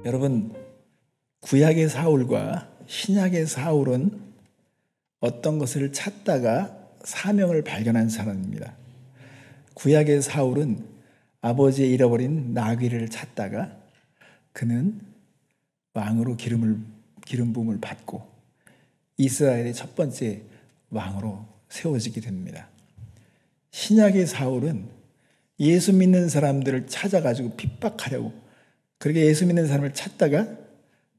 여러분, 구약의 사울과 신약의 사울은 어떤 것을 찾다가 사명을 발견한 사람입니다. 구약의 사울은 아버지의 잃어버린 나귀를 찾다가 그는 왕으로 기름 부음을 받고 이스라엘의 첫 번째 왕으로 세워지게 됩니다. 신약의 사울은 예수 믿는 사람들을 찾아가지고 핍박하려고, 그렇게 예수 믿는 사람을 찾다가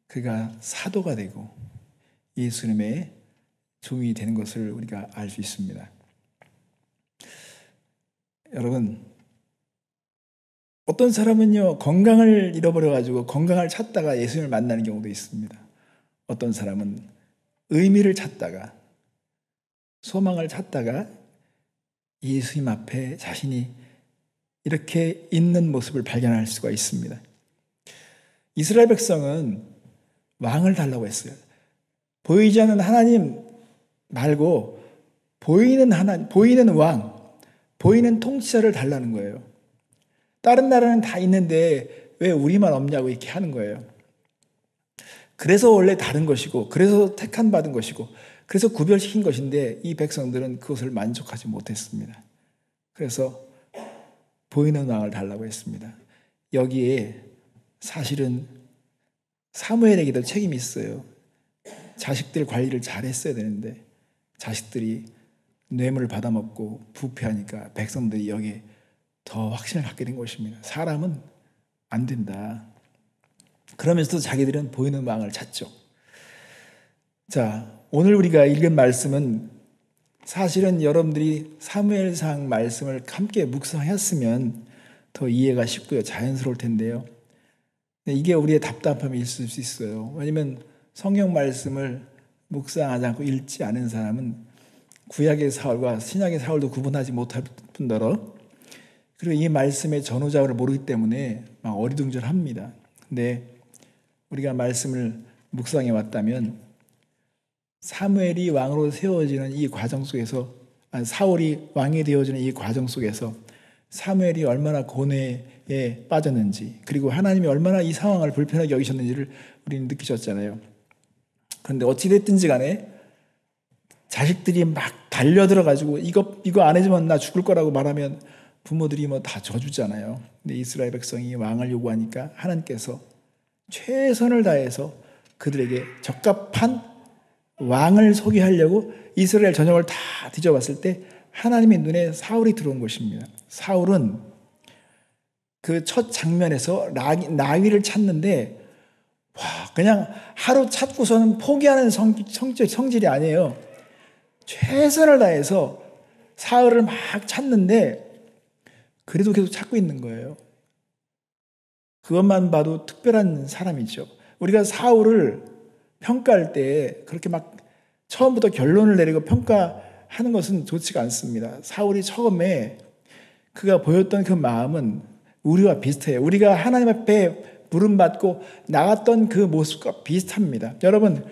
그가 사도가 되고 예수님의 종이 되는 것을 우리가 알 수 있습니다. 여러분, 어떤 사람은요, 건강을 잃어버려가지고 건강을 찾다가 예수님을 만나는 경우도 있습니다. 어떤 사람은 의미를 찾다가, 소망을 찾다가 예수님 앞에 자신이 이렇게 있는 모습을 발견할 수가 있습니다. 이스라엘 백성은 왕을 달라고 했어요. 보이지 않는 하나님 말고 보이는 하나님, 보이는 왕, 보이는 통치자를 달라는 거예요. 다른 나라는 다 있는데 왜 우리만 없냐고 이렇게 하는 거예요. 그래서 원래 다른 것이고, 그래서 택한 받은 것이고, 그래서 구별시킨 것인데 이 백성들은 그것을 만족하지 못했습니다. 그래서 보이는 왕을 달라고 했습니다. 여기에 사실은 사무엘에게도 책임이 있어요. 자식들 관리를 잘했어야 되는데 자식들이 뇌물을 받아먹고 부패하니까 백성들이 여기에 더 확신을 갖게 된 것입니다. 사람은 안 된다. 그러면서도 자기들은 보이는 왕을 찾죠. 자, 오늘 우리가 읽은 말씀은 사실은 여러분들이 사무엘상 말씀을 함께 묵상했으면 더 이해가 쉽고요, 자연스러울 텐데요. 이게 우리의 답답함이 있을 수 있어요. 왜냐하면 성경 말씀을 묵상하지 않고 읽지 않은 사람은 구약의 사울과 신약의 사울도 구분하지 못할 뿐더러, 그리고 이 말씀의 전후좌우를 모르기 때문에 막 어리둥절합니다. 근데 우리가 말씀을 묵상해 왔다면 사무엘이 왕으로 세워지는 이 과정 속에서, 사울이 왕이 되어지는 이 과정 속에서 사무엘이 얼마나 고뇌에 빠졌는지, 그리고 하나님이 얼마나 이 상황을 불편하게 여기셨는지를 우리는 느끼셨잖아요. 그런데 어찌됐든지 간에 자식들이 막 달려들어가지고 이거 안 해주면 나 죽을 거라고 말하면 부모들이 뭐 다 져주잖아요. 근데 이스라엘 백성이 왕을 요구하니까 하나님께서 최선을 다해서 그들에게 적합한 왕을 소개하려고 이스라엘 전역을 다 뒤져봤을 때 하나님의 눈에 사울이 들어온 것입니다. 사울은 그 첫 장면에서 나귀를 찾는데, 와, 그냥 하루 찾고서는 포기하는 성질이 아니에요. 최선을 다해서 사울을 막 찾는데 그래도 계속 찾고 있는 거예요. 그것만 봐도 특별한 사람이죠. 우리가 사울을 평가할 때 그렇게 막 처음부터 결론을 내리고 평가하는 것은 좋지가 않습니다. 사울이 처음에 그가 보였던 그 마음은 우리와 비슷해요. 우리가 하나님 앞에 부름받고 나갔던 그 모습과 비슷합니다. 여러분,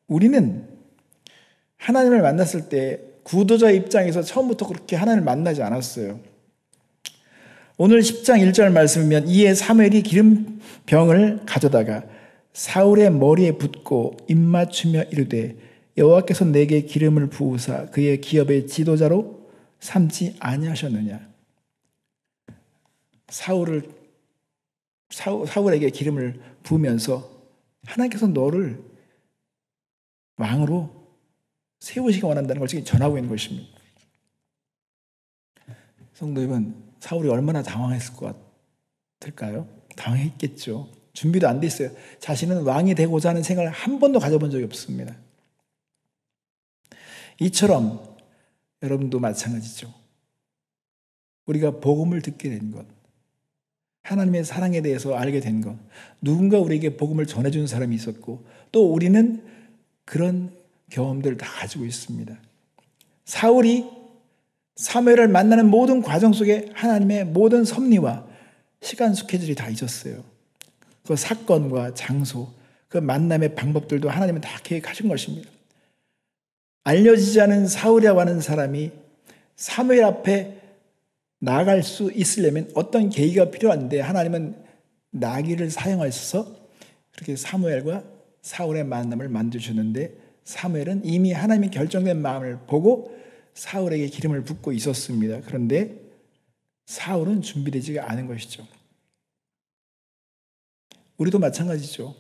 우리는 하나님을 만났을 때 구도자의 입장에서 처음부터 그렇게 하나님을 만나지 않았어요. 오늘 10장 1절 말씀이면 이에 사무엘이 기름병을 가져다가 사울의 머리에 붓고 입맞추며 이르되 여호와께서 내게 기름을 부으사 그의 기업의 지도자로 삼지 아니하셨느냐. 사울에게 기름을 부으면서 하나님께서 너를 왕으로 세우시기 원한다는 걸 지금 전하고 있는 것입니다. 성도 여러분, 사울이 얼마나 당황했을 것 같을까요? 당황했겠죠. 준비도 안 돼 있어요. 자신은 왕이 되고자 하는 생각을 한 번도 가져본 적이 없습니다. 이처럼 여러분도 마찬가지죠. 우리가 복음을 듣게 된 것, 하나님의 사랑에 대해서 알게 된 것, 누군가 우리에게 복음을 전해주는 사람이 있었고 또 우리는 그런 경험들을 다 가지고 있습니다. 사울이 사무엘을 만나는 모든 과정 속에 하나님의 모든 섭리와 시간 스케줄이 다 있었어요. 그 사건과 장소, 그 만남의 방법들도 하나님은 다 계획하신 것입니다. 알려지지 않은 사울이라고 하는 사람이 사무엘 앞에 나아갈 수 있으려면 어떤 계기가 필요한데 하나님은 나귀를 사용하셔서 그렇게 사무엘과 사울의 만남을 만드셨는데 사무엘은 이미 하나님의 결정된 마음을 보고 사울에게 기름을 붓고 있었습니다. 그런데 사울은 준비되지가 않은 것이죠. 우리도 마찬가지죠.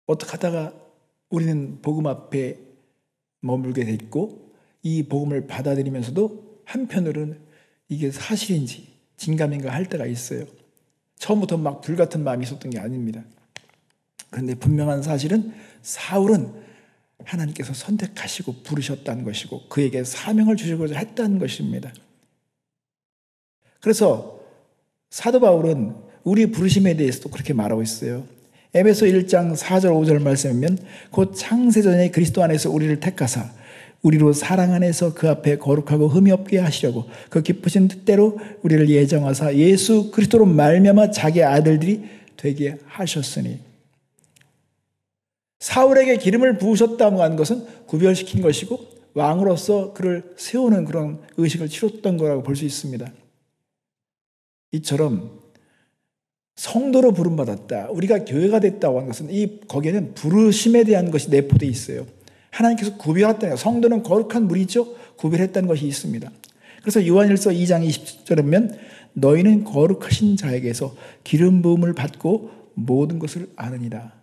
어떻게 하다가 우리는 복음 앞에 머물게 됐고 이 복음을 받아들이면서도 한편으로는 이게 사실인지 진감인가 할 때가 있어요. 처음부터 막 불같은 마음이 있었던 게 아닙니다. 그런데 분명한 사실은 사울은 하나님께서 선택하시고 부르셨다는 것이고 그에게 사명을 주시고자 했다는 것입니다. 그래서 사도 바울은 우리 부르심에 대해서도 그렇게 말하고 있어요. 에베소 1장 4절 5절 말씀이면 곧 창세전에 그리스도 안에서 우리를 택하사 우리로 사랑 안에서 그 앞에 거룩하고 흠이 없게 하시려고 그 기쁘신 뜻대로 우리를 예정하사 예수 그리스도로 말미암아 자기 아들들이 되게 하셨으니 사울에게 기름을 부으셨다고 하는 것은 구별시킨 것이고 왕으로서 그를 세우는 그런 의식을 치렀던 거라고 볼 수 있습니다. 이처럼 성도로 부름받았다. 우리가 교회가 됐다고 하는 것은 거기에는 부르심에 대한 것이 내포되어 있어요. 하나님께서 구별했다는 것. 성도는 거룩한 무리죠. 구별했다는 것이 있습니다. 그래서 요한일서 2장 20절에 보면 너희는 거룩하신 자에게서 기름 부음을 받고 모든 것을 아느니라.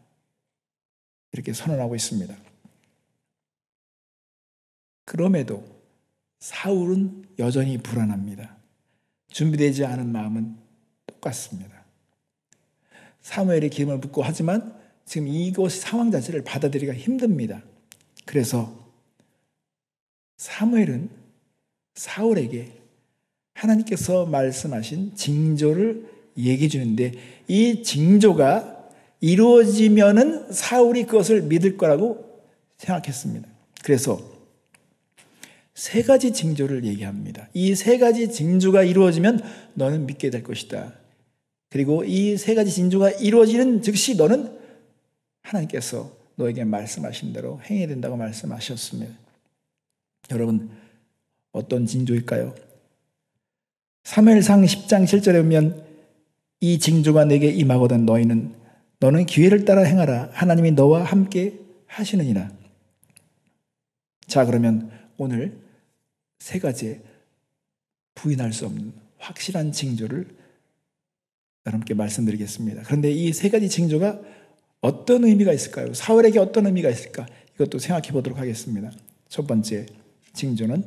이렇게 선언하고 있습니다. 그럼에도 사울은 여전히 불안합니다. 준비되지 않은 마음은 똑같습니다. 사무엘이 기름을 붓고 하지만 지금 이곳 상황 자체를 받아들이기가 힘듭니다. 그래서 사무엘은 사울에게 하나님께서 말씀하신 징조를 얘기해 주는데 이 징조가 이루어지면은 사울이 그것을 믿을 거라고 생각했습니다. 그래서 세 가지 징조를 얘기합니다. 이 세 가지 징조가 이루어지면 너는 믿게 될 것이다. 그리고 이 세 가지 징조가 이루어지는 즉시 너는 하나님께서 너에게 말씀하신 대로 행해야 된다고 말씀하셨습니다. 여러분 어떤 징조일까요? 사무엘상 10장 7절에 보면 이 징조가 내게 임하거든 너는 기회를 따라 행하라. 하나님이 너와 함께 하시느니라. 자, 그러면 오늘 세 가지 부인할 수 없는 확실한 징조를 여러분께 말씀드리겠습니다. 그런데 이 세 가지 징조가 어떤 의미가 있을까요? 사울에게 어떤 의미가 있을까? 이것도 생각해 보도록 하겠습니다. 첫 번째 징조는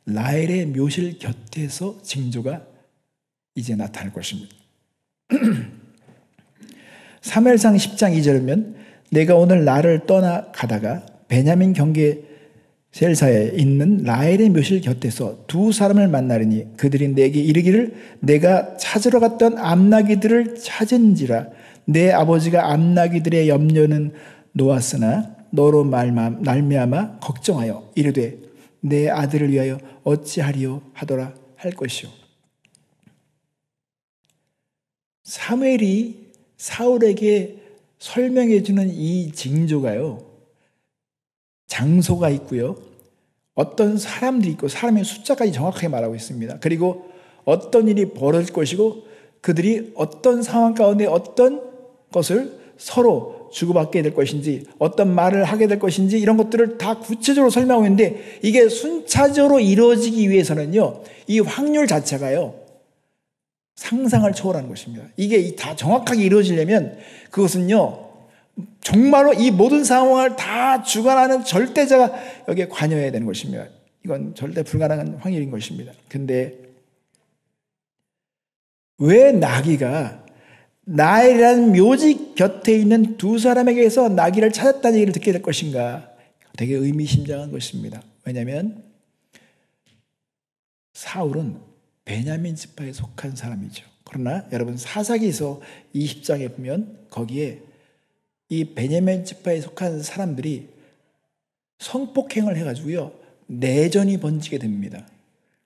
라헬의 묘실 곁에서 징조가 이제 나타날 것입니다. 사무엘상 10장 2절이면 내가 오늘 나를 떠나 가다가 베냐민 경계 셀사에 있는 라헬의 묘실 곁에서 두 사람을 만나리니 그들이 내게 이르기를 내가 찾으러 갔던 암나귀들을 찾은지라 내 아버지가 암나귀들의 염려는 놓았으나 너로 말미암아 걱정하여 이르되 내 아들을 위하여 어찌하리요 하더라 할 것이요. 사무엘이 사울에게 설명해 주는 이 징조가요. 장소가 있고요. 어떤 사람들이 있고 사람의 숫자까지 정확하게 말하고 있습니다. 그리고 어떤 일이 벌어질 것이고 그들이 어떤 상황 가운데 어떤 것을 서로 주고받게 될 것인지 어떤 말을 하게 될 것인지 이런 것들을 다 구체적으로 설명하고 있는데 이게 순차적으로 이루어지기 위해서는요. 이 확률 자체가요. 상상을 초월하는 것입니다. 이게 다 정확하게 이루어지려면 그것은요. 정말로 이 모든 상황을 다 주관하는 절대자가 여기에 관여해야 되는 것입니다. 이건 절대 불가능한 확률인 것입니다. 근데 왜 나귀가 라헬이라는 묘지 곁에 있는 두 사람에게서 나귀를 찾았다는 얘기를 듣게 될 것인가? 되게 의미심장한 것입니다. 왜냐하면 사울은 베냐민 지파에 속한 사람이죠. 그러나 여러분 사사기서 20장에 보면 거기에 이 베냐민 지파에 속한 사람들이 성폭행을 해가지고요 내전이 번지게 됩니다.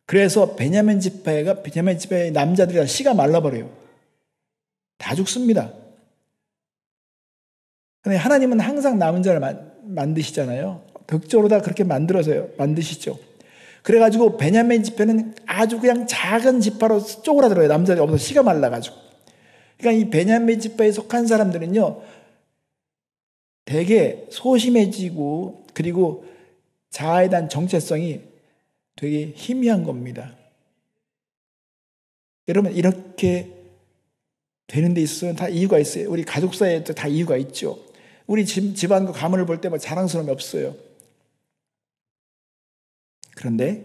그래서 베냐민 지파의 남자들이 씨가 말라버려요. 다 죽습니다. 근데 하나님은 항상 남은 자를 만드시잖아요. 극적으로 다 그렇게 만드시죠. 그래가지고 베냐민 지파는 아주 그냥 작은 지파로 쪼그라들어요. 남자들이 없어서 씨가 말라가지고. 그러니까 이 베냐민 지파에 속한 사람들은요, 되게 소심해지고 그리고 자아에 대한 정체성이 되게 희미한 겁니다. 여러분, 이렇게 되는 데 있어서는 다 이유가 있어요. 우리 가족 사이에도 다 이유가 있죠. 우리 집안과 가문을 볼 때 뭐 자랑스러움이 없어요. 그런데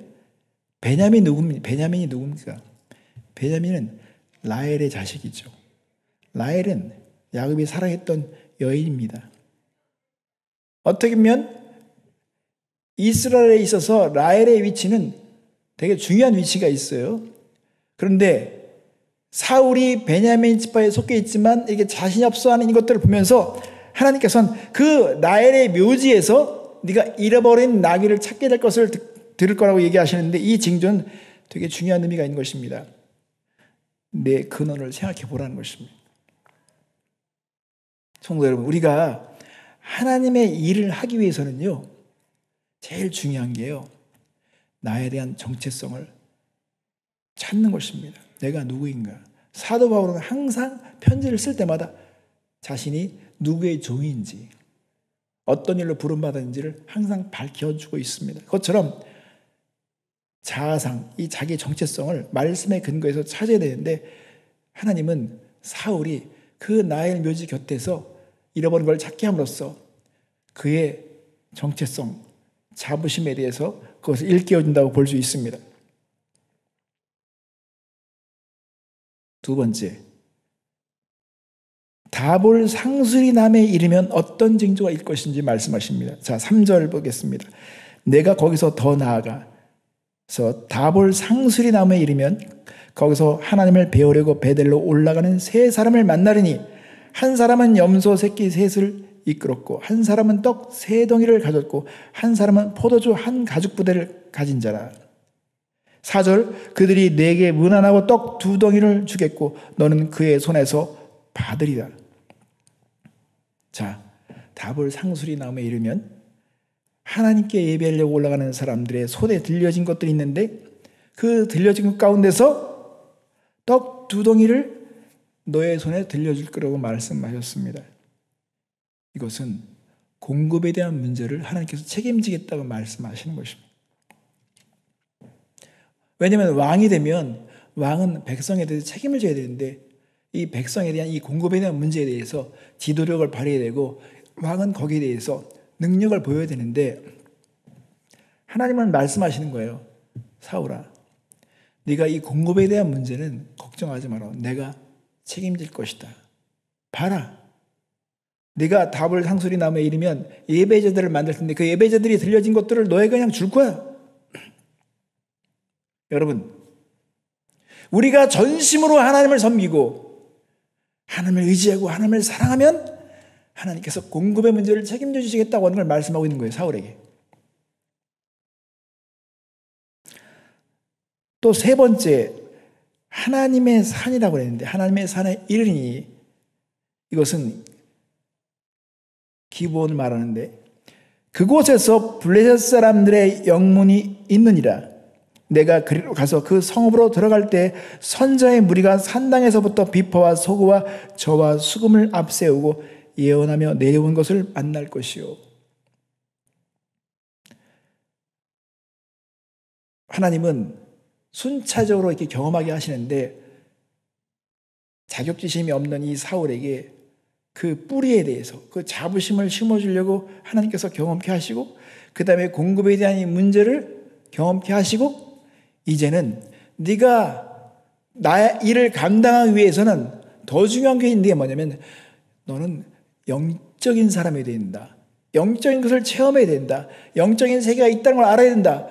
베냐민이 누굽니까? 베냐민은 라헬의 자식이죠. 라헬은 야곱이 사랑했던 여인입니다. 어떻게 보면 이스라엘에 있어서 라헬의 위치는 되게 중요한 위치가 있어요. 그런데 사울이 베냐민 지파에 속해 있지만 이게 자신이 없어하는 이것들을 보면서 하나님께서는 그 라헬의 묘지에서 네가 잃어버린 나귀를 찾게 될 것을 들을 거라고 얘기하시는데, 이 징조는 되게 중요한 의미가 있는 것입니다. 내 근원을 생각해 보라는 것입니다. 성도 여러분, 우리가 하나님의 일을 하기 위해서는요, 제일 중요한 게요, 나에 대한 정체성을 찾는 것입니다. 내가 누구인가? 사도 바울은 항상 편지를 쓸 때마다 자신이 누구의 종인지, 어떤 일로 부름받았는지를 항상 밝혀주고 있습니다. 그것처럼 자아상, 이 자기의 정체성을 말씀의 근거에서 찾아야 되는데, 하나님은 사울이 그 나의 묘지 곁에서 잃어버린 걸 찾게 함으로써 그의 정체성, 자부심에 대해서 그것을 일깨워준다고 볼 수 있습니다. 두 번째, 다볼 상수리남에 이르면 어떤 징조가 있을 것인지 말씀하십니다. 자, 3절 보겠습니다. 내가 거기서 더 나아가서 다볼 상수리남에 이르면 거기서 하나님을 배우려고 베델로 올라가는 세 사람을 만나리니, 한 사람은 염소 새끼 셋을 이끌었고 한 사람은 떡 세 덩이를 가졌고 한 사람은 포도주 한 가죽 부대를 가진 자라. 4절, 그들이 내게 문안하고 떡 두 덩이를 주겠고 너는 그의 손에서 받으리라. 자, 다볼 상수리남에 이르면 하나님께 예배하려고 올라가는 사람들의 손에 들려진 것들이 있는데, 그 들려진 것 가운데서 떡 두 덩이를 너의 손에 들려줄 거라고 말씀하셨습니다. 이것은 공급에 대한 문제를 하나님께서 책임지겠다고 말씀하시는 것입니다. 왜냐하면 왕이 되면 왕은 백성에 대해서 책임을 져야 되는데, 이 백성에 대한 이 공급에 대한 문제에 대해서 지도력을 발휘해야 되고, 왕은 거기에 대해서 능력을 보여야 되는데, 하나님은 말씀하시는 거예요. 사울아, 네가 이 공급에 대한 문제는 걱정하지 마라. 내가 책임질 것이다. 봐라, 네가 다볼 상수리나무에 이르면 예배제들을 만들 텐데 그 예배제들이 들려진 것들을 너에게 그냥 줄 거야. 여러분, 우리가 전심으로 하나님을 섬기고 하나님을 의지하고 하나님을 사랑하면 하나님께서 공급의 문제를 책임져 주시겠다고 하는 걸 말씀하고 있는 거예요, 사울에게. 또 세 번째, 하나님의 산이라고 했는데, 하나님의 산에 이르니, 이것은 기본을 말하는데, 그곳에서 블레셋 사람들의 영문이 있느니라. 내가 그리로 가서 그 성읍으로 들어갈 때 선자의 무리가 산당에서부터 비파와 소고와 저와 수금을 앞세우고 예언하며 내려온 것을 만날 것이요. 하나님은 순차적으로 이렇게 경험하게 하시는데, 자격지심이 없는 이 사울에게 그 뿌리에 대해서 그 자부심을 심어주려고 하나님께서 경험케 하시고, 그 다음에 공급에 대한 이 문제를 경험케 하시고, 이제는 네가 나의 일을 감당하기 위해서는 더 중요한 게 있는 게 뭐냐면, 너는 영적인 사람이 된다. 영적인 것을 체험해야 된다. 영적인 세계가 있다는 걸 알아야 된다.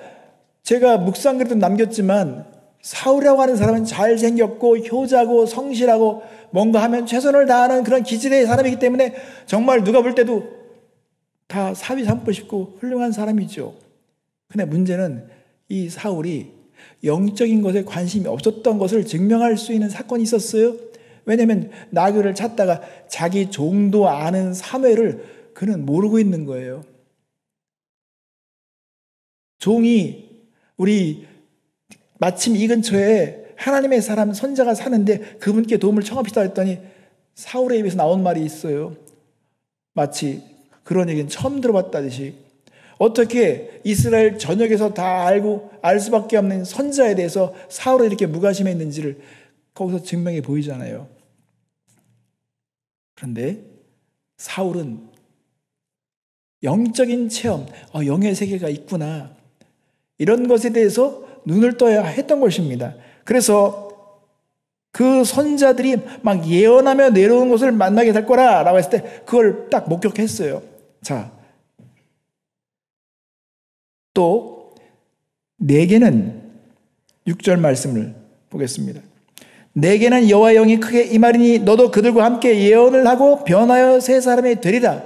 제가 묵상글에도 남겼지만, 사울이라고 하는 사람은 잘생겼고 효자고 성실하고 뭔가 하면 최선을 다하는 그런 기질의 사람이기 때문에 정말 누가 볼 때도 다 사위 삼고 싶고 훌륭한 사람이죠. 근데 문제는 이 사울이 영적인 것에 관심이 없었던 것을 증명할 수 있는 사건이 있었어요. 왜냐하면 나귀를 찾다가 자기 종도 아는 사무엘을 그는 모르고 있는 거예요. 종이 우리 마침 이 근처에 하나님의 사람 선자가 사는데 그분께 도움을 청합시다 했더니 사울의 입에서 나온 말이 있어요. 마치 그런 얘기는 처음 들어봤다듯이 어떻게 이스라엘 전역에서 다 알 수밖에 없는 선지자에 대해서 사울이 이렇게 무관심했는지를 거기서 증명해 보이잖아요. 그런데 사울은 영적인 체험, 영의 세계가 있구나, 이런 것에 대해서 눈을 떠야 했던 것입니다. 그래서 그 선자들이 막 예언하며 내려오는 것을 만나게 될 거라라고 했을 때 그걸 딱 목격했어요. 자, 또 내게는 6절 말씀을 보겠습니다. 내게는 여호와의 영이 크게 임하리니 너도 그들과 함께 예언을 하고 변하여 새 사람이 되리라.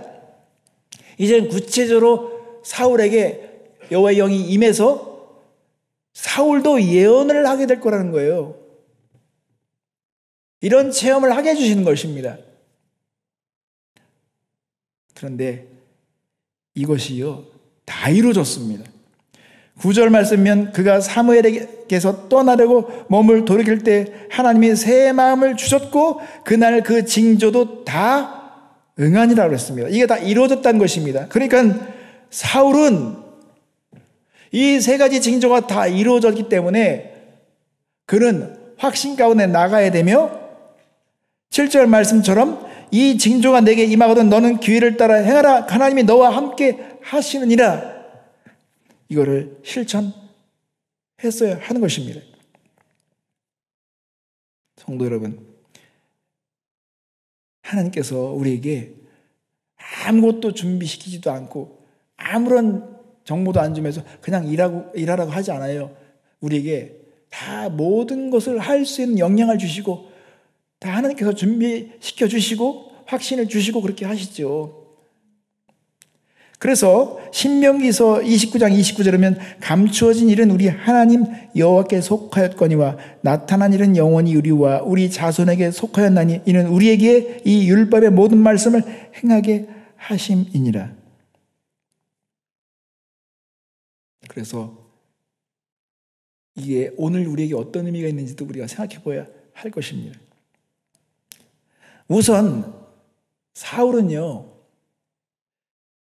이제 구체적으로 사울에게 여호와의 영이 임해서 사울도 예언을 하게 될 거라는 거예요. 이런 체험을 하게 해주시는 것입니다. 그런데 이것이요, 다 이루어졌습니다. 9절 말씀이면 그가 사무엘에게서 떠나려고 몸을 돌이킬 때 하나님이 새 마음을 주셨고 그날 그 징조도 다 응하니라 그랬습니다. 이게 다 이루어졌다는 것입니다. 그러니까 사울은 이 세 가지 징조가 다 이루어졌기 때문에 그는 확신 가운데 나가야 되며 7절 말씀처럼 이 징조가 내게 임하거든 너는 기회를 따라 행하라. 하나님이 너와 함께 하시느니라. 이거를 실천했어야 하는 것입니다. 성도 여러분, 하나님께서 우리에게 아무것도 준비시키지도 않고 아무런 정보도 안 주면서 그냥 일하라고 하지 않아요. 우리에게 다 모든 것을 할 수 있는 역량을 주시고 다 하나님께서 준비시켜 주시고 확신을 주시고 그렇게 하시죠. 그래서 신명기서 29장 29절에 보면 감추어진 일은 우리 하나님 여호와께 속하였거니와 나타난 일은 영원히 우리와 우리 자손에게 속하였나니 이는 우리에게 이 율법의 모든 말씀을 행하게 하심이니라. 그래서 이게 오늘 우리에게 어떤 의미가 있는지도 우리가 생각해 봐야 할 것입니다. 우선 사울은요,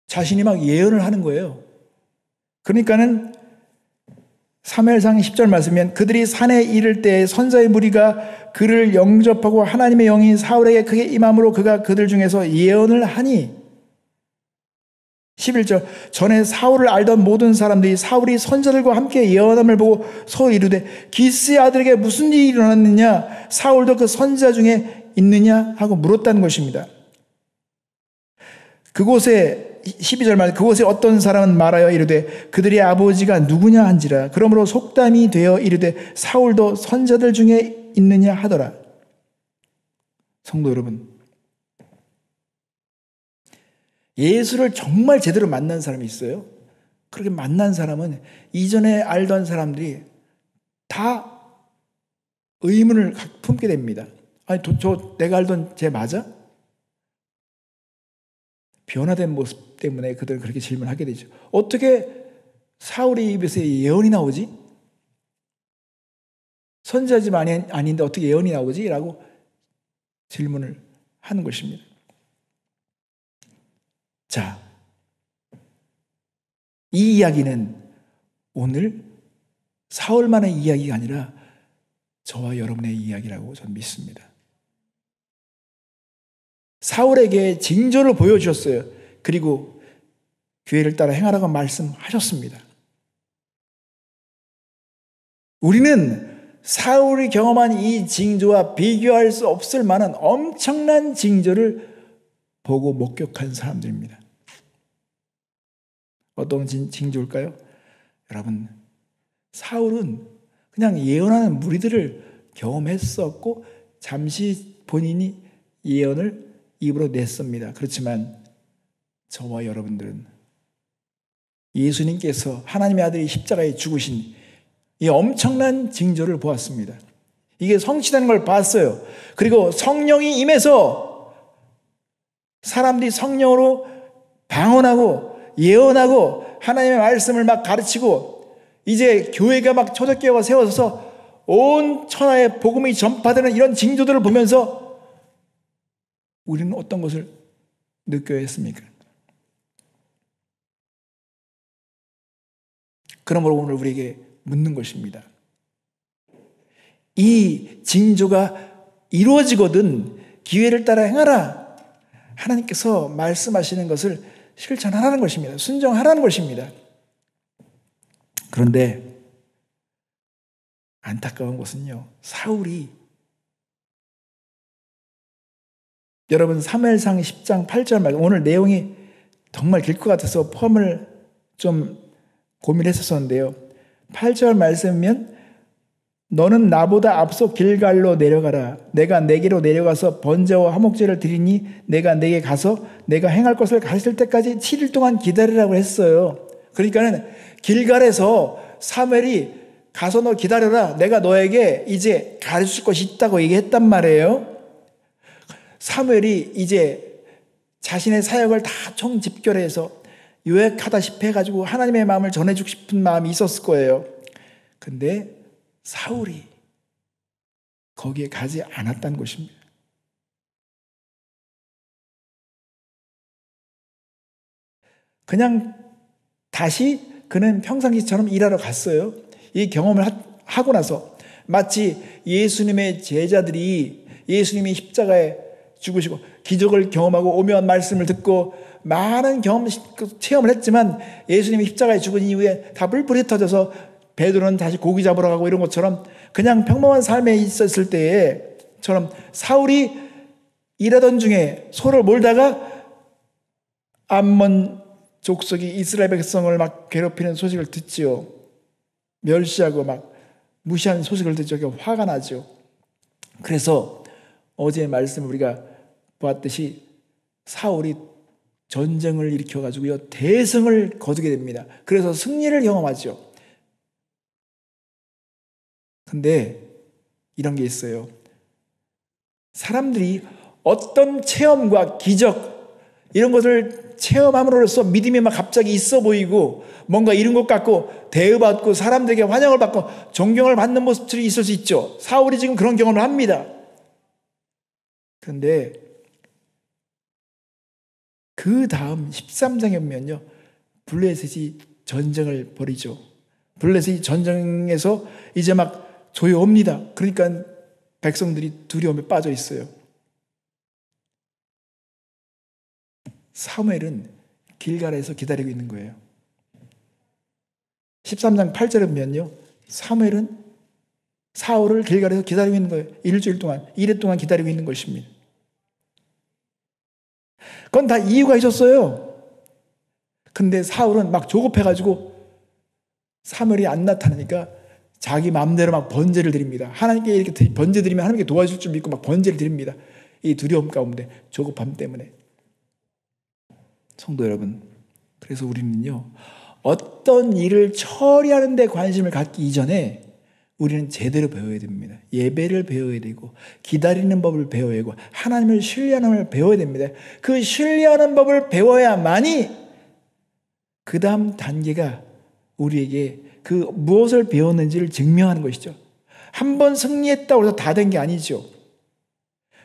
자신이 막 예언을 하는 거예요. 그러니까는 사무엘상 10절 말씀이면 그들이 산에 이를 때 선자의 무리가 그를 영접하고 하나님의 영이 사울에게 크게 임함으로 그가 그들 중에서 예언을 하니 11절 전에 사울을 알던 모든 사람들이 사울이 선자들과 함께 예언함을 보고 서로 이르되 기스의 아들에게 무슨 일이 일어났느냐 사울도 그 선자 중에 있느냐 하고 물었다는 것입니다. 그곳에 12절 말 그곳에 어떤 사람은 말하여 이르되 그들의 아버지가 누구냐 한지라. 그러므로 속담이 되어 이르되 사울도 선자들 중에 있느냐 하더라. 성도 여러분, 예수를 정말 제대로 만난 사람이 있어요. 그렇게 만난 사람은 이전에 알던 사람들이 다 의문을 품게 됩니다. 아니, 저 내가 알던 쟤 맞아? 변화된 모습 때문에 그들은 그렇게 질문하게 되죠. 어떻게 사울의 입에서 예언이 나오지? 선지자지만 아닌데 어떻게 예언이 나오지? 라고 질문을 하는 것입니다. 자, 이 이야기는 오늘 사울만의 이야기가 아니라 저와 여러분의 이야기라고 저는 믿습니다. 사울에게 징조를 보여주셨어요. 그리고 기회를 따라 행하라고 말씀하셨습니다. 우리는 사울이 경험한 이 징조와 비교할 수 없을 만한 엄청난 징조를 보고 목격한 사람들입니다. 어떤 징조일까요? 여러분, 사울은 그냥 예언하는 무리들을 경험했었고 잠시 본인이 예언을 입으로 냈습니다. 그렇지만 저와 여러분들은 예수님께서 하나님의 아들이 십자가에 죽으신 이 엄청난 징조를 보았습니다. 이게 성취되는 걸 봤어요. 그리고 성령이 임해서 사람들이 성령으로 방언하고 예언하고 하나님의 말씀을 막 가르치고 이제 교회가 막 초대교회가 세워져서 온 천하에 복음이 전파되는 이런 징조들을 보면서 우리는 어떤 것을 느껴야 했습니까? 그러므로 오늘 우리에게 묻는 것입니다. 이 징조가 이루어지거든 기회를 따라 행하라. 하나님께서 말씀하시는 것을 실천하라는 것입니다. 순종하라는 것입니다. 그런데 안타까운 것은요, 사울이 여러분 사무엘상 10장 8절 말씀, 오늘 내용이 정말 길 것 같아서 포함을 좀 고민했었는데요. 8절 말씀이면 너는 나보다 앞서 길갈로 내려가라. 내가 내게로 내려가서 번제와 화목제를 드리니 내가 내게 가서 내가 행할 것을 가르칠 때까지 7일 동안 기다리라고 했어요. 그러니까는 길갈에서 사무엘이 가서 너 기다려라. 내가 너에게 이제 가르칠 것이 있다고 얘기했단 말이에요. 사무엘이 이제 자신의 사역을 다 총집결해서 요약하다시피 해가지고 하나님의 마음을 전해주고 싶은 마음이 있었을 거예요. 근데 사울이 거기에 가지 않았다는 것입니다. 그냥 다시 그는 평상시처럼 일하러 갔어요. 이 경험을 하고 나서 마치 예수님의 제자들이 예수님이 십자가에 죽으시고 기적을 경험하고 오묘한 말씀을 듣고 많은 체험을 했지만 예수님이 십자가에 죽은 이후에 다 뿔뿔이 터져서 베드로는 다시 고기 잡으러 가고 이런 것처럼 그냥 평범한 삶에 있었을 때에처럼 사울이 일하던 중에 소를 몰다가 암몬 족속이 이스라엘 백성을 막 괴롭히는 소식을 듣지요. 멸시하고 막 무시하는 소식을 듣죠. 화가 나죠. 그래서 어제 말씀 우리가 보았듯이 사울이 전쟁을 일으켜가지고요 대승을 거두게 됩니다. 그래서 승리를 경험하죠. 근데 이런 게 있어요. 사람들이 어떤 체험과 기적 이런 것을 체험함으로써 믿음이 막 갑자기 있어 보이고 뭔가 이룬 것 같고 대우받고 사람들에게 환영을 받고 존경을 받는 모습들이 있을 수 있죠. 사울이 지금 그런 경험을 합니다. 그런데 그 다음 13장에 보면요 블레셋이 전쟁을 벌이죠. 블레셋이 전쟁에서 이제 막 조여옵니다. 그러니까 백성들이 두려움에 빠져 있어요. 사무엘은 길갈에서 기다리고 있는 거예요. 13장 8절에 보면요 사울을 길갈에서 기다리고 있는 거예요. 일주일 동안, 이래 동안 기다리고 있는 것입니다. 그건 다 이유가 있었어요. 근데 사울은 막 조급해가지고 사무엘이 안 나타나니까 자기 마음대로 막 번제를 드립니다. 하나님께 이렇게 번제 드리면 하나님께 도와줄 줄 믿고 막 번제를 드립니다. 이 두려움 가운데, 조급함 때문에. 성도 여러분, 그래서 우리는요 어떤 일을 처리하는 데 관심을 갖기 이전에 우리는 제대로 배워야 됩니다. 예배를 배워야 되고 기다리는 법을 배워야 되고 하나님을 신뢰하는 법을 배워야 됩니다. 그 신뢰하는 법을 배워야만이 그 다음 단계가 우리에게 그 무엇을 배웠는지를 증명하는 것이죠. 한 번 승리했다고 해서 다 된 게 아니죠.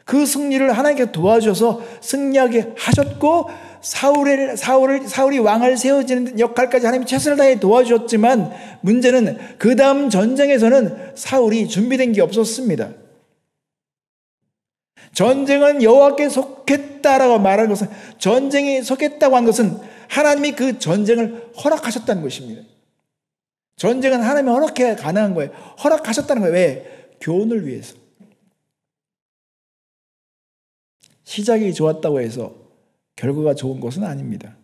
그 승리를 하나님께서 도와주셔서 승리하게 하셨고 사울이 왕을 세워지는 역할까지 하나님이 최선을 다해 도와주셨지만 문제는 그 다음 전쟁에서는 사울이 준비된 게 없었습니다. 전쟁은 여호와께 속했다라고 말하는 것은 전쟁에 속했다고 한 것은 하나님이 그 전쟁을 허락하셨다는 것입니다. 전쟁은 하나님이 허락해야 가능한 거예요. 허락하셨다는 거예요. 왜? 교훈을 위해서. 시작이 좋았다고 해서 결과가 좋은 것은 아닙니다.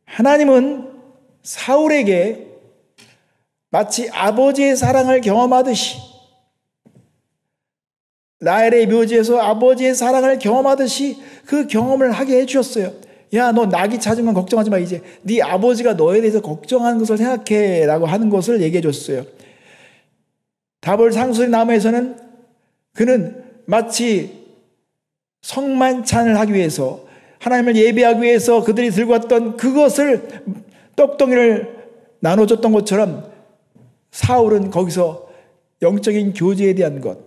하나님은 사울에게 마치 아버지의 사랑을 경험하듯이 라헬의 묘지에서 아버지의 사랑을 경험하듯이 그 경험을 하게 해주셨어요. 야, 너 낙이 찾은 건 걱정하지 마. 이제 네 아버지가 너에 대해서 걱정하는 것을 생각해 라고 하는 것을 얘기해 줬어요. 다볼 상수리 나무에서는 그는 마치 성만찬을 하기 위해서 하나님을 예배하기 위해서 그들이 들고 왔던 그것을 떡덩이를 나눠줬던 것처럼 사울은 거기서 영적인 교제에 대한 것,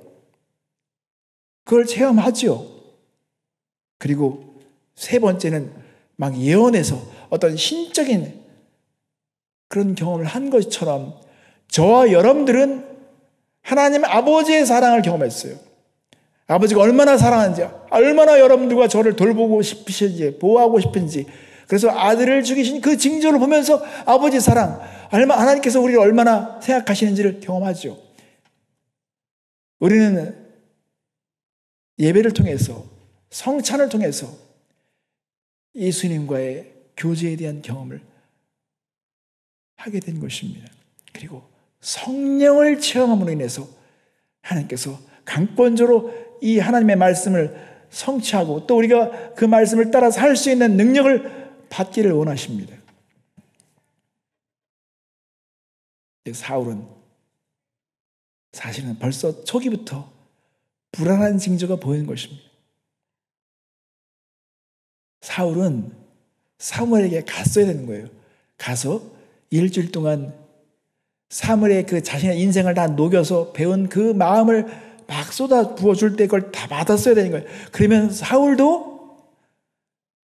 그걸 체험하죠. 그리고 세 번째는 막 예언에서 어떤 신적인 그런 경험을 한 것처럼 저와 여러분들은 하나님 아버지의 사랑을 경험했어요. 아버지가 얼마나 사랑하는지, 얼마나 여러분들과 저를 돌보고 싶으신지, 보호하고 싶은지, 그래서 아들을 죽이신 그 징조를 보면서 아버지의 사랑, 하나님께서 우리를 얼마나 생각하시는지를 경험하죠. 우리는 예배를 통해서, 성찬을 통해서 예수님과의 교제에 대한 경험을 하게 된 것입니다. 그리고 성령을 체험함으로 인해서 하나님께서 강권적으로 이 하나님의 말씀을 성취하고 또 우리가 그 말씀을 따라 살 수 있는 능력을 받기를 원하십니다. 사울은 사실은 벌써 초기부터 불안한 징조가 보이는 것입니다. 사울은 사무엘에게 갔어야 되는 거예요. 가서 일주일 동안 사무엘의 그 자신의 인생을 다 녹여서 배운 그 마음을 막 쏟아 부어줄 때 그걸 다 받았어야 되는 거예요. 그러면 사울도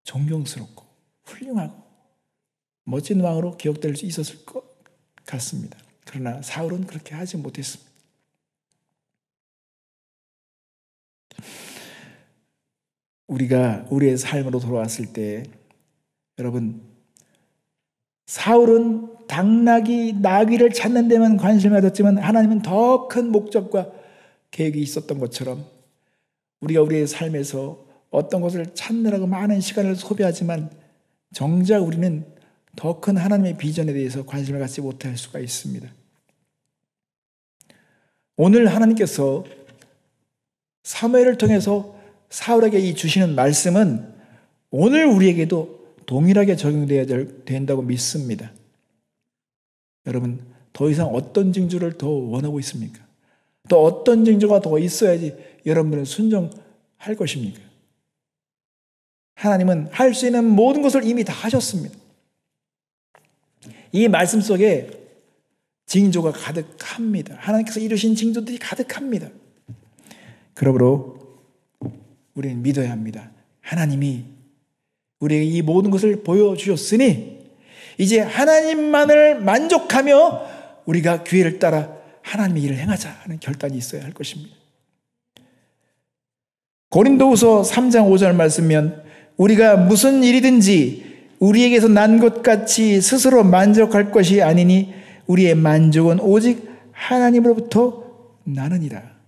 존경스럽고 훌륭하고 멋진 왕으로 기억될 수 있었을 것 같습니다. 그러나 사울은 그렇게 하지 못했습니다. 우리가 우리의 삶으로 돌아왔을 때 여러분, 사울은 당나귀, 나귀를 찾는 데만 관심을 가졌지만 하나님은 더 큰 목적과 계획이 있었던 것처럼 우리가 우리의 삶에서 어떤 것을 찾느라고 많은 시간을 소비하지만 정작 우리는 더 큰 하나님의 비전에 대해서 관심을 갖지 못할 수가 있습니다. 오늘 하나님께서 사무엘을 통해서 사울에게 이 주시는 말씀은 오늘 우리에게도 동일하게 적용되어야 된다고 믿습니다. 여러분, 더 이상 어떤 징조를 더 원하고 있습니까? 또 어떤 징조가 더 있어야지 여러분들은 순종할 것입니까? 하나님은 할 수 있는 모든 것을 이미 다 하셨습니다. 이 말씀 속에 징조가 가득합니다. 하나님께서 이루신 징조들이 가득합니다. 그러므로 우리는 믿어야 합니다. 하나님이 우리에게 이 모든 것을 보여주셨으니 이제 하나님만을 만족하며 우리가 기회를 따라 하나님의 일을 행하자 하는 결단이 있어야 할 것입니다. 고린도후서 3장 5절 말씀면 우리가 무슨 일이든지 우리에게서 난 것 같이 스스로 만족할 것이 아니니 우리의 만족은 오직 하나님으로부터 나느니라.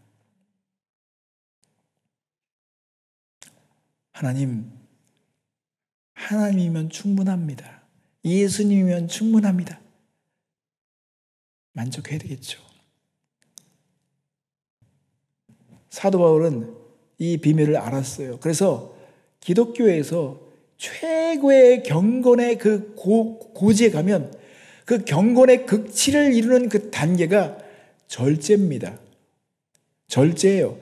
하나님이면 충분합니다. 예수님이면 충분합니다. 만족해야 되겠죠. 사도 바울은 이 비밀을 알았어요. 그래서 기독교에서 최고의 경건의 그 고지에 가면 그 경건의 극치를 이루는 그 단계가 절제입니다. 절제예요.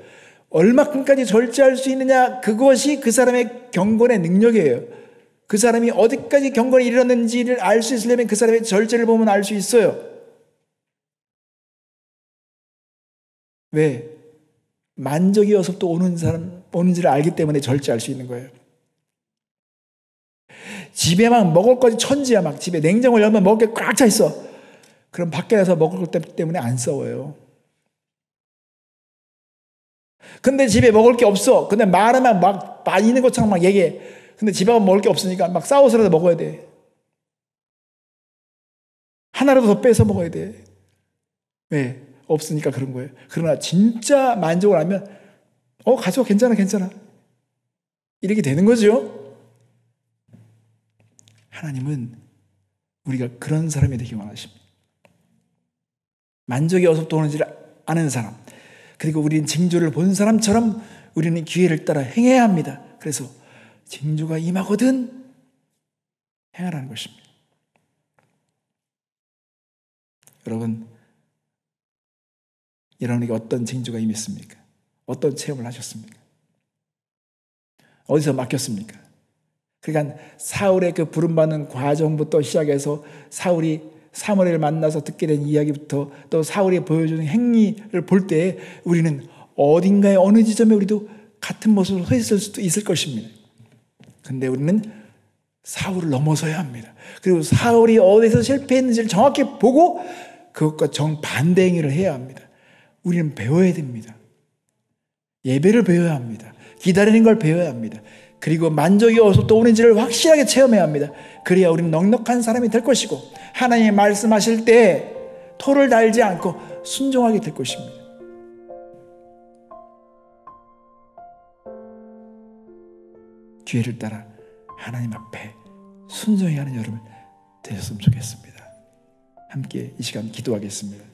얼마큼까지 절제할 수 있느냐, 그것이 그 사람의 경건의 능력이에요. 그 사람이 어디까지 경건에 이르렀는지를 알 수 있으려면 그 사람의 절제를 보면 알 수 있어요. 왜? 만족이 어서부터 오는지를 알기 때문에 절제할 수 있는 거예요. 집에 막 먹을 것이 천지야. 막 집에 냉장고를 열면 먹을 게 꽉 차 있어. 그럼 밖에 나서 먹을 것 때문에 안 싸워요. 근데 집에 먹을 게 없어. 근데 말하면 막 있는 것처럼 막 얘기해. 근데 집에 가면 먹을 게 없으니까 막 싸워서라도 먹어야 돼. 하나라도 더 빼서 먹어야 돼. 왜? 없으니까 그런 거예요. 그러나 진짜 만족을 하면 가져와. 괜찮아. 이렇게 되는 거죠. 하나님은 우리가 그런 사람이 되기 원하십니다. 만족이 어디서부터 오는지를 아는 사람, 그리고 우리는 징조를 본 사람처럼 우리는 기회를 따라 행해야 합니다. 그래서 징조가 임하거든 행하라는 것입니다. 여러분에게 어떤 징조가 임했습니까? 어떤 체험을 하셨습니까? 어디서 맡겼습니까? 그러니까 사울의 그 부름받는 과정부터 시작해서 사울이 사무엘을 만나서 듣게 된 이야기부터 또 사울이 보여주는 행위를 볼 때 우리는 어딘가에 어느 지점에 우리도 같은 모습으로 서 있을 수도 있을 것입니다. 근데 우리는 사울을 넘어서야 합니다. 그리고 사울이 어디서 실패했는지를 정확히 보고 그것과 정반대 행위를 해야 합니다. 우리는 배워야 됩니다. 예배를 배워야 합니다. 기다리는 걸 배워야 합니다. 그리고 만족이 어디서 또 오는지를 확실하게 체험해야 합니다. 그래야 우리는 넉넉한 사람이 될 것이고 하나님이 말씀하실 때 토를 달지 않고 순종하게 될 것입니다. 기회를 따라 하나님 앞에 순종해가는 여러분 되셨으면 좋겠습니다. 함께 이 시간 기도하겠습니다.